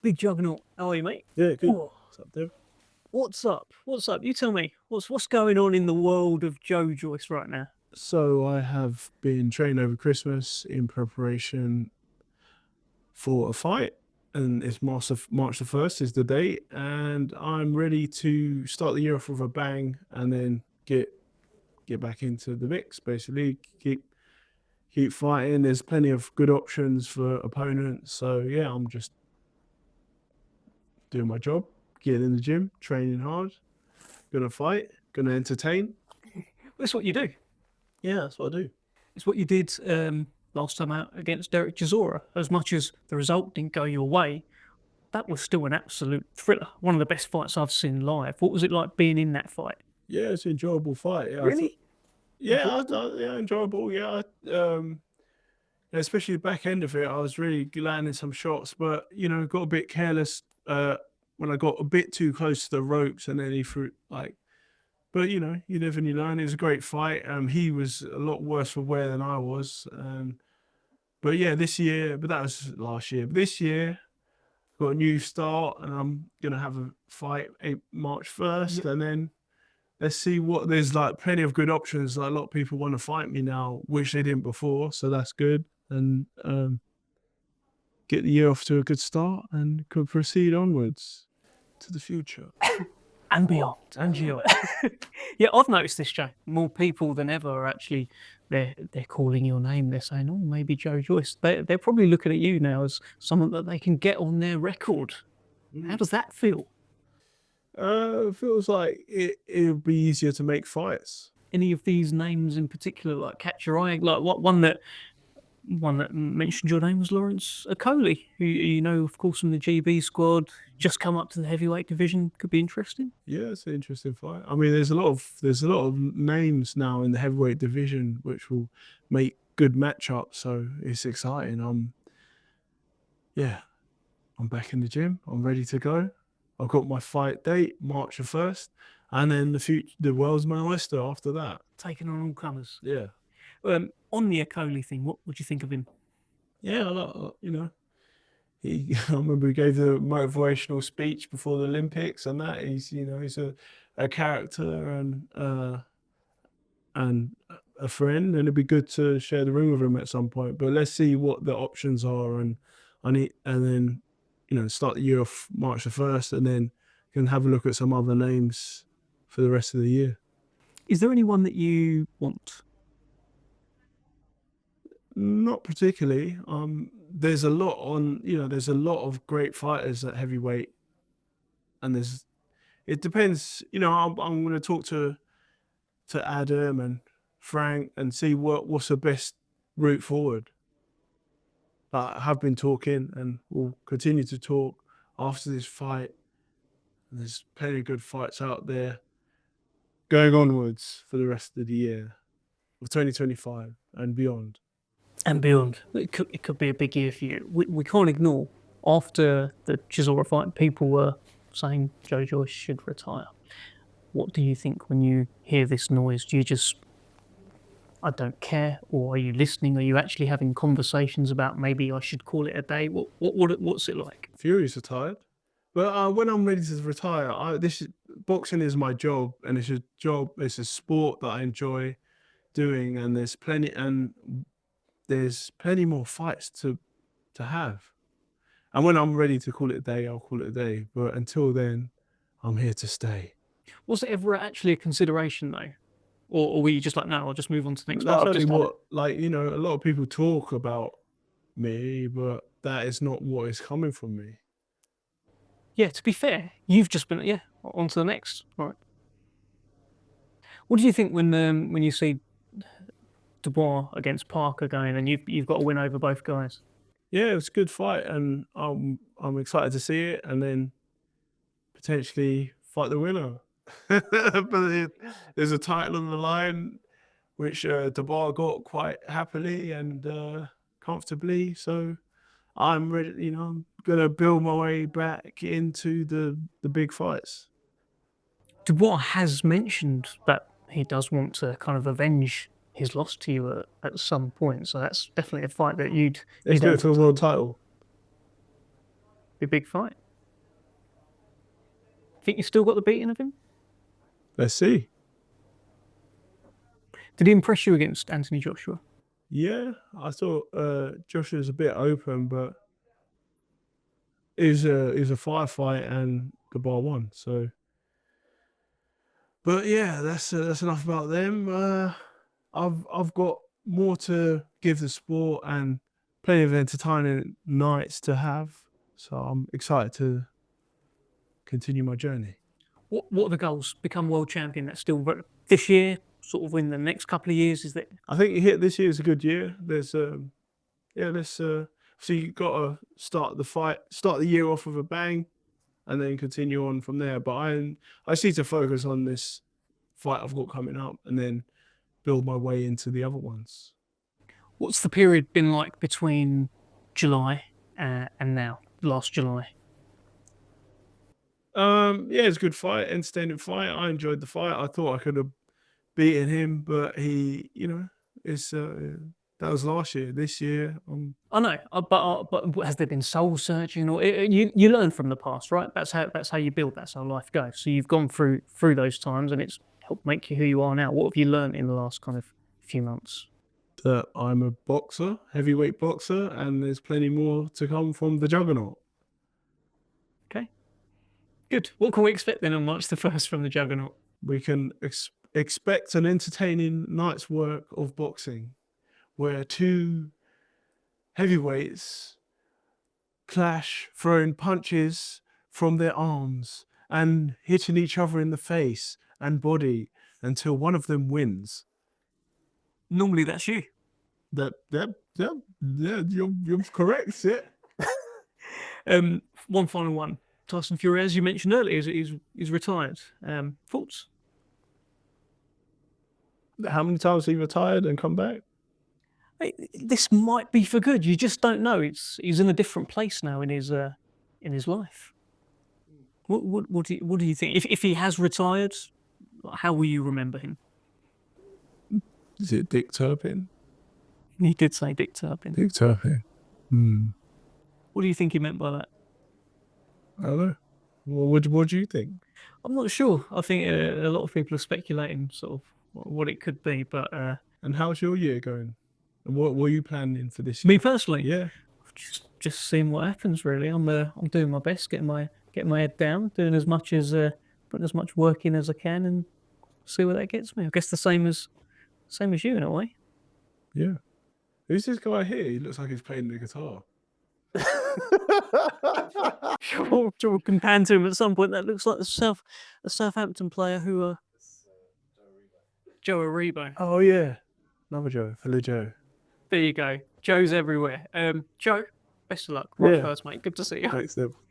Big Juggernaut. How are you, mate? Yeah, good. Oh, What's up, Dave? what's up? What's up? You tell me. What's going on in the world of Joe Joyce right now? So I have been training over Christmas in preparation for a fight, and it's March the 1st is the date, and I'm ready to start the year off with a bang, and then get back into the mix. Basically, keep fighting. There's plenty of good options for opponents. So yeah, I'm just doing my job, getting in the gym, training hard, gonna fight, gonna entertain. That's what you do. Yeah, that's what I do. It's what you did last time out against Derek Chisora. As much as the result didn't go your way, that was still an absolute thriller. One of the best fights I've seen live. What was it like being in that fight? Yeah, it's an enjoyable fight. Yeah, Really? yeah, enjoyable. Yeah, especially the back end of it, I was really landing some shots, but got a bit careless when I got a bit too close to the ropes, and then he threw like. But you live and you learn. It was a great fight. He was a lot worse for wear than I was. But yeah, this year. But that was last year. But this year, got a new start, and I'm gonna have a fight March 1st, and then let's see what there's like. Plenty of good options. Like a lot of people want to fight me now, which they didn't before, so that's good. And get the year off to a good start, and could proceed onwards to the future. And beyond, and beyond. Yeah, I've noticed this, Joe. More people than ever are actually they're calling your name. They're saying, "Oh, maybe Joe Joyce." They're probably looking at you now as someone that they can get on their record. How does that feel? It feels like it'll be easier to make fights. Any of these names in particular, like catch your eye? Like what one that mentioned your name was Lawrence Okoli, who you know, of course, from the GB squad, just come up to the heavyweight division. Could be interesting. Yeah, it's an interesting fight. I mean, there's a lot of names now in the heavyweight division which will make good matchups. So it's exciting. I'm back in the gym. I'm ready to go. I've got my fight date, March the 1st, and then the world's my oyster after that. Taking on all colours. Yeah. On the Okoli thing, what would you think of him? Yeah, I remember he gave the motivational speech before the Olympics, and that he's a character and a friend, and it'd be good to share the ring with him at some point. But let's see what the options are, and then start the year off March the 1st, and then can have a look at some other names for the rest of the year. Is there anyone that you want? Not particularly. There's a lot of great fighters at heavyweight, and it depends. I'm going to talk to Adam and Frank and see what's the best route forward. I have been talking, and we'll continue to talk after this fight. And there's plenty of good fights out there going onwards for the rest of the year of 2025 and beyond. And beyond. It could be a big year for you. We can't ignore, after the Chisora fight, people were saying Joe Joyce should retire. What do you think when you hear this noise? Do you just, I don't care, or are you listening? Are you actually having conversations about maybe I should call it a day? What's it like? Fury's retired, but when I'm ready to retire, boxing is my job, and it's a job. It's a sport that I enjoy doing, and there's plenty more fights to have. And when I'm ready to call it a day, I'll call it a day. But until then, I'm here to stay. Was it ever actually a consideration though? Or were you just like, no, I'll just move on to the next That's one? a lot of people talk about me, but that is not what is coming from me. Yeah, to be fair, you've just been, on to the next. All right. What do you think when you see Dubois against Parker going, and you've got a win over both guys? Yeah, it was a good fight, and I'm excited to see it, and then potentially fight the winner. But there's a title on the line, which Dubois got quite happily and comfortably. So I'm ready. I'm gonna build my way back into the big fights. Dubois has mentioned that he does want to kind of avenge his loss to you at some point, so that's definitely a fight that you'd Let's do it for the world title. Be a big fight. Think you still got the beating of him? Let's see. Did he impress you against Anthony Joshua? Yeah, I thought Joshua's a bit open, but it was a firefight and Dubois won. So, but yeah, that's enough about them. I've got more to give the sport and plenty of entertaining nights to have. So I'm excited to continue my journey. What are the goals? Become world champion. That's still this year. Sort of in the next couple of years. Is that? I think this year is a good year. There's let's so you got to start the year off with a bang, and then continue on from there. But I just need to focus on this fight I've got coming up, and then build my way into the other ones. What's the period been like between July and now? Last July. Yeah, it's a good fight, entertaining fight. I enjoyed the fight. I thought I could have beaten him, but he, it's that was last year. This year, I know, but has there been soul searching, or you learn from the past, right? That's how you build. That's how life goes. So you've gone through those times, and it's helped make you who you are now. What have you learned in the last kind of few months? that I'm a boxer, heavyweight boxer, and there's plenty more to come from the juggernaut. Okay, good. What can we expect then on March the 1st from the Juggernaut? We can expect an entertaining night's work of boxing, where two heavyweights clash, throwing punches from their arms and hitting each other in the face and body until one of them wins. Normally that's you. Yeah, you're correct. Yeah. One final one. Tyson Fury, as you mentioned earlier, is retired. Thoughts? How many times has he retired and come back? This might be for good. You just don't know. He's in a different place now in his life. What do you think? If he has retired, how will you remember him? Is it Dick Turpin? He did say Dick Turpin. Dick Turpin. What do you think he meant by that? I don't know. What do you think? I'm not sure. I think a lot of people are speculating sort of what it could be, but And how's your year going? And what were you planning for this year? me personally, Yeah. just seeing what happens. Really, I'm doing my best, getting my head down, doing as much putting as much work in as I can, and see where that gets me. I guess the same as you in a way. Yeah. Who's this guy here? He looks like he's playing the guitar. Sure, we can pan to him at some point. That looks like the Southampton player who Joe Aribo. Oh yeah. Another Joe. Hello Joe. There you go. Joe's everywhere. Joe, best of luck. Right first, mate. Good to see you. Thanks, Deb.